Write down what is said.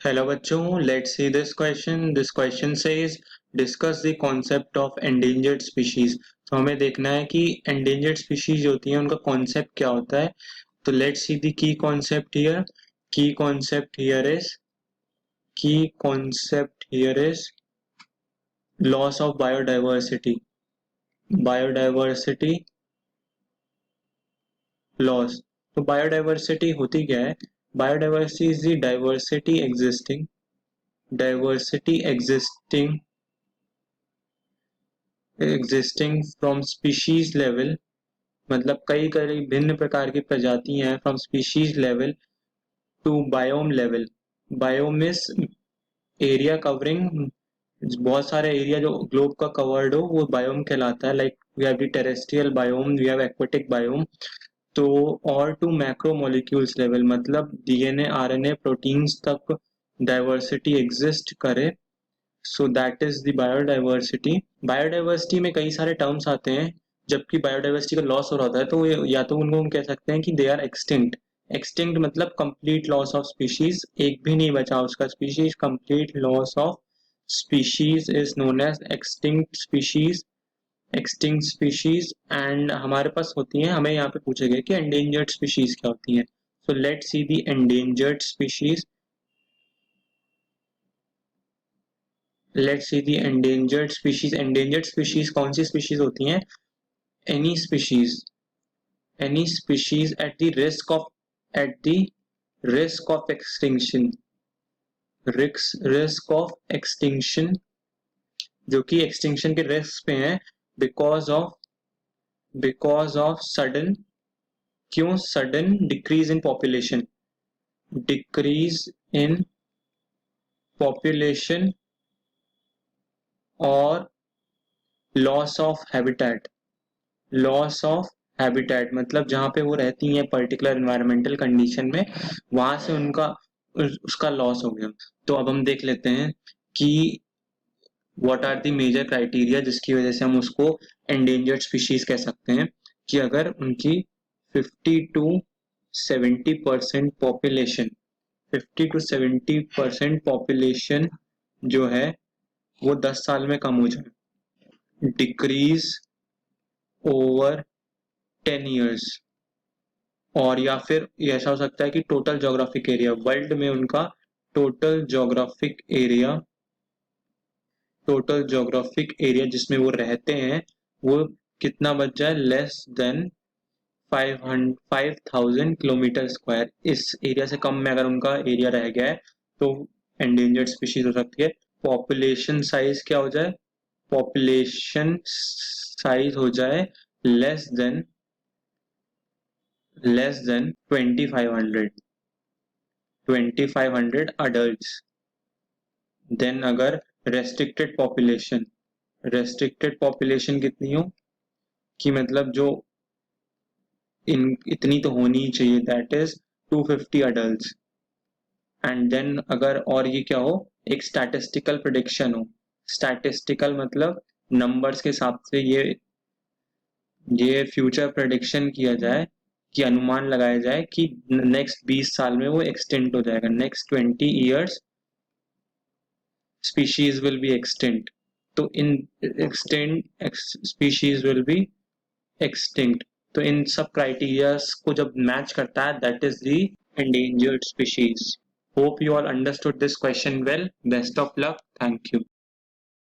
Hello बच्चों, let's see this question. This question says discuss the concept of endangered species. तो हमें देखना है कि एंडेंजर्ड स्पीशीज होती हैं उनका कॉन्सेप्ट क्या होता है। तो let's see the key concept here. Key concept here is loss of biodiversity. Biodiversity loss. तो बायोडाइवर्सिटी होती क्या है? Biodiversity is the diversity existing from species level. मतलब कई कई भिन्न प्रकार की प्रजातियां हैं from species level to biome level. Biome is area covering, बहुत सारे एरिया जो ग्लोब का कवर्ड हो वो बायोम कहलाता है। Like we have the terrestrial biome, we have aquatic biome. तो और टू मैक्रो मॉलिक्यूल्स लेवल, मतलब डीएनए आरएनए प्रोटीन्स तक डाइवर्सिटी एग्जिस्ट करे। So that is the biodiversity. Biodiversity में कई सारे टर्म्स आते हैं। जबकि बायोडाइवर्सिटी का लॉस हो रहा होता है तो या तो उनको हम कह सकते हैं कि दे आर एक्सटिंक्ट। एक्सटिंक्ट मतलब कंप्लीट लॉस ऑफ स्पीशीज, एक भी नहीं बचा उसका species. Complete loss of species is known as extinct species. Extinct species. And हमारे पास होती है, हमें यहाँ पे पूछे गए कि एंडेंजर्ड स्पीशीज क्या होती हैं। So let's see the endangered species. Let's see the endangered species. Endangered species कौन सी स्पीशीज होती हैं? Any species, any species at the risk of extinction. Risk of extinction, जो कि एक्सटिंक्शन के रिस्क पे हैं। बिकॉज ऑफ सडन, क्यों? Sudden decrease in population, decrease in population और loss of habitat. Loss of habitat मतलब जहाँ पे वो रहती हैं पर्टिकुलर एनवायरमेंटल कंडीशन में, वहां से उनका उसका लॉस हो गया। तो अब हम देख लेते हैं कि what are the major criteria जिसकी वजह से हम उसको एंडेंजर्ड स्पीशीज कह सकते हैं। कि अगर उनकी 50 टू 70% पॉपुलेशन, 50 टू 70% पॉपुलेशन जो है वो 10 साल में कम हो जाए। Decrease over 10 years। और या फिर ऐसा हो सकता है कि टोटल जोग्राफिक एरिया, वर्ल्ड में उनका total geographic area, total geographic area जिसमें वो रहते हैं वो कितना बच जाए? Less than 5000 kilometre square. इस एरिया से कम में अगर उनका एरिया रह गया है तो एंडेंजर्ड स्पीशीज हो सकती है। पॉपुलेशन साइज क्या हो जाए? पॉपुलेशन साइज हो जाए लेस देन 2500 adults। देन अगर रेस्ट्रिक्टेड पॉपुलेशन, रेस्ट्रिक्टेड पॉपुलेशन कितनी हो कि मतलब जो इतनी तो होनी ही चाहिए, that is 250 adults। And then अगर और ये क्या हो, एक स्टैटिस्टिकल प्रिडिक्शन हो। स्टैटिस्टिकल मतलब नंबर्स के हिसाब से ये फ्यूचर प्रेडिक्शन किया जाए, कि अनुमान लगाया जाए कि नेक्स्ट 20 साल में वो एक्सटेंट हो जाएगा। Next 20 years species will be extinct। तो इन extinct species will be extinct। तो इन सब क्राइटेरियाज को जब मैच करता है that is the endangered species। Hope you all understood this question well. Best of luck. Thank you.